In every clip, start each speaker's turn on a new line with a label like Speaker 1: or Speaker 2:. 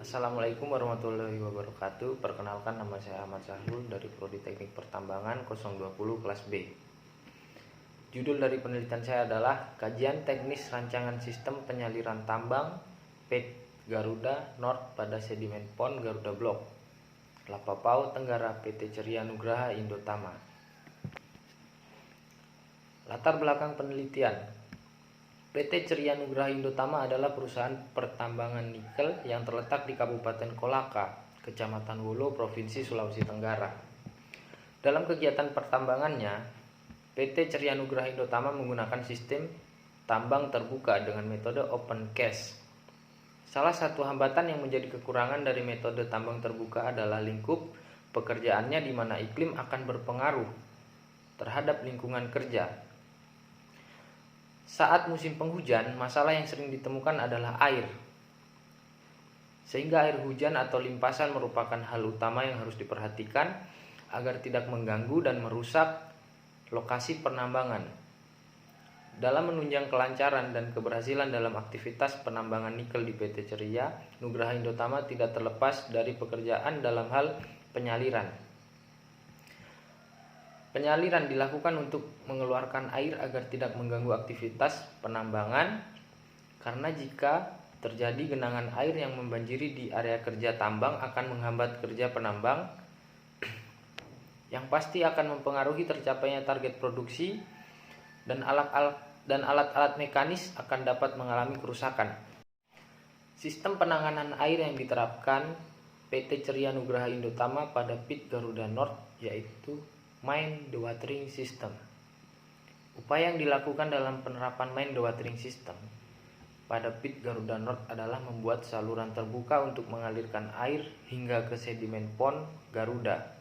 Speaker 1: Assalamualaikum warahmatullahi wabarakatuh. Perkenalkan, nama saya Ahmad Sahrul dari Prodi Teknik Pertambangan 020 kelas B. Judul dari penelitian saya adalah Kajian Teknis Rancangan Sistem Penyaliran Tambang PET Garuda North pada Sedimen Pond Garuda Blok, Lapapau Tenggara, PT Ceria Nugraha Indotama. Latar belakang penelitian. PT Ceria Nugraha Indotama adalah perusahaan pertambangan nikel yang terletak di Kabupaten Kolaka, Kecamatan Wolo, Provinsi Sulawesi Tenggara. Dalam kegiatan pertambangannya, PT Ceria Nugraha Indotama menggunakan sistem tambang terbuka dengan metode open cast. Salah satu hambatan yang menjadi kekurangan dari metode tambang terbuka adalah lingkup pekerjaannya, di mana iklim akan berpengaruh terhadap lingkungan kerja. Saat musim penghujan, masalah yang sering ditemukan adalah air. Sehingga air hujan atau limpasan merupakan hal utama yang harus diperhatikan agar tidak mengganggu dan merusak lokasi penambangan. Dalam menunjang kelancaran dan keberhasilan dalam aktivitas penambangan nikel di PT Ceria Nugraha Indotama tidak terlepas dari pekerjaan dalam hal penyaliran. Penyaliran dilakukan untuk mengeluarkan air agar tidak mengganggu aktivitas penambangan, karena jika terjadi genangan air yang membanjiri di area kerja tambang akan menghambat kerja penambang, yang pasti akan mempengaruhi tercapainya target produksi, dan alat-alat mekanis akan dapat mengalami kerusakan. Sistem penanganan air yang diterapkan PT Ceria Nugraha Indotama pada PIT Garuda North yaitu Main Dewatering System. Upaya yang dilakukan dalam penerapan Main Dewatering System pada PIT Garuda North adalah membuat saluran terbuka untuk mengalirkan air hingga ke sedimen pond Garuda.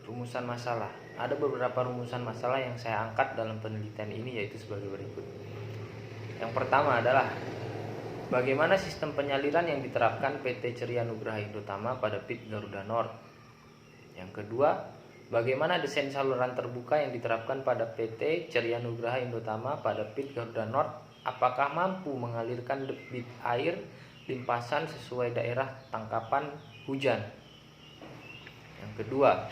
Speaker 1: Rumusan masalah. Ada beberapa rumusan masalah yang saya angkat dalam penelitian ini, yaitu sebagai berikut. Yang pertama adalah bagaimana sistem penyaliran yang diterapkan PT Ceria Nugraha Indotama pada PIT Garuda North. Yang kedua, bagaimana desain saluran terbuka yang diterapkan pada PT Ceria Nugraha Indotama pada PIT Garuda North? Apakah mampu mengalirkan debit air limpasan sesuai daerah tangkapan hujan? Yang kedua,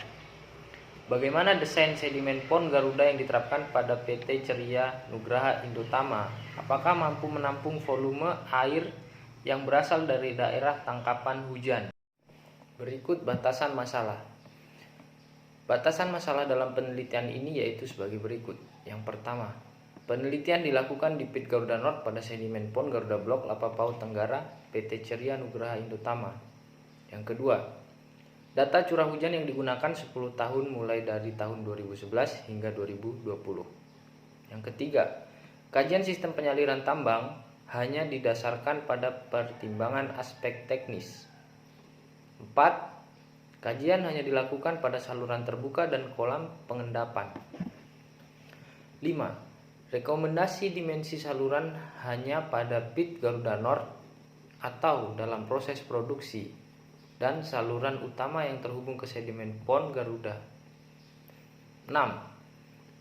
Speaker 1: bagaimana desain sedimen pond Garuda yang diterapkan pada PT Ceria Nugraha Indotama? Apakah mampu menampung volume air yang berasal dari daerah tangkapan hujan? Berikut batasan masalah. Batasan masalah dalam penelitian ini yaitu sebagai berikut. Yang pertama, penelitian dilakukan di PIT Garuda North pada sedimen pond Garuda Blok, Lapapau Tenggara, PT Ceria Nugraha Indotama. Yang kedua, data curah hujan yang digunakan 10 tahun mulai dari tahun 2011 hingga 2020. Yang ketiga, kajian sistem penyaliran tambang hanya didasarkan pada pertimbangan aspek teknis. 4. Kajian hanya dilakukan pada saluran terbuka dan kolam pengendapan. 5. Rekomendasi dimensi saluran hanya pada PIT Garuda North atau dalam proses produksi dan saluran utama yang terhubung ke sedimen pond Garuda. 6.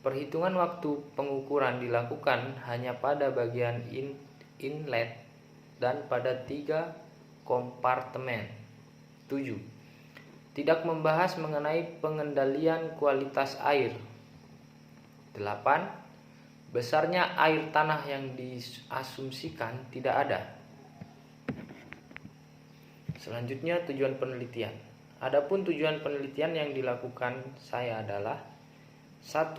Speaker 1: Perhitungan waktu pengukuran dilakukan hanya pada bagian inlet dan pada 3 kompartemen. 7. Tidak membahas mengenai pengendalian kualitas air. 8. Besarnya air tanah yang diasumsikan tidak ada. Selanjutnya, tujuan penelitian. Adapun tujuan penelitian yang dilakukan saya adalah 1.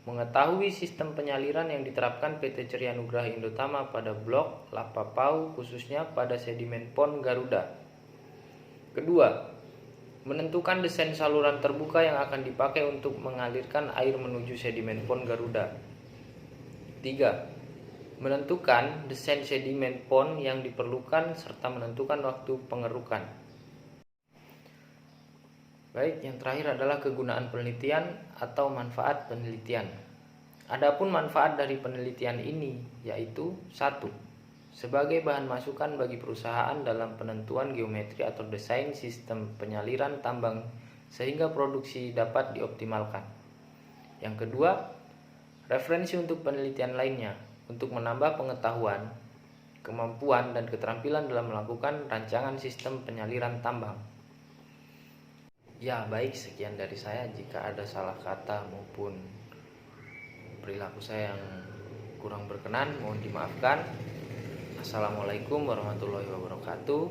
Speaker 1: Mengetahui sistem penyaliran yang diterapkan PT Ceria Nugraha Indotama pada blok Lapapau, khususnya pada sedimen pond Garuda. Kedua, menentukan desain saluran terbuka yang akan dipakai untuk mengalirkan air menuju sedimen pond Garuda. 3. Menentukan desain sedimen pond yang diperlukan serta menentukan waktu pengerukan. Baik, yang terakhir adalah kegunaan penelitian atau manfaat penelitian. Adapun manfaat dari penelitian ini yaitu 1. Sebagai bahan masukan bagi perusahaan dalam penentuan geometri atau desain sistem penyaliran tambang sehingga produksi dapat dioptimalkan. Yang kedua, referensi untuk penelitian lainnya untuk menambah pengetahuan kemampuan dan keterampilan dalam melakukan rancangan sistem penyaliran tambang. Ya, baik, sekian dari saya. Jika ada salah kata maupun perilaku saya yang kurang berkenan, mohon dimaafkan. Assalamualaikum warahmatullahi wabarakatuh.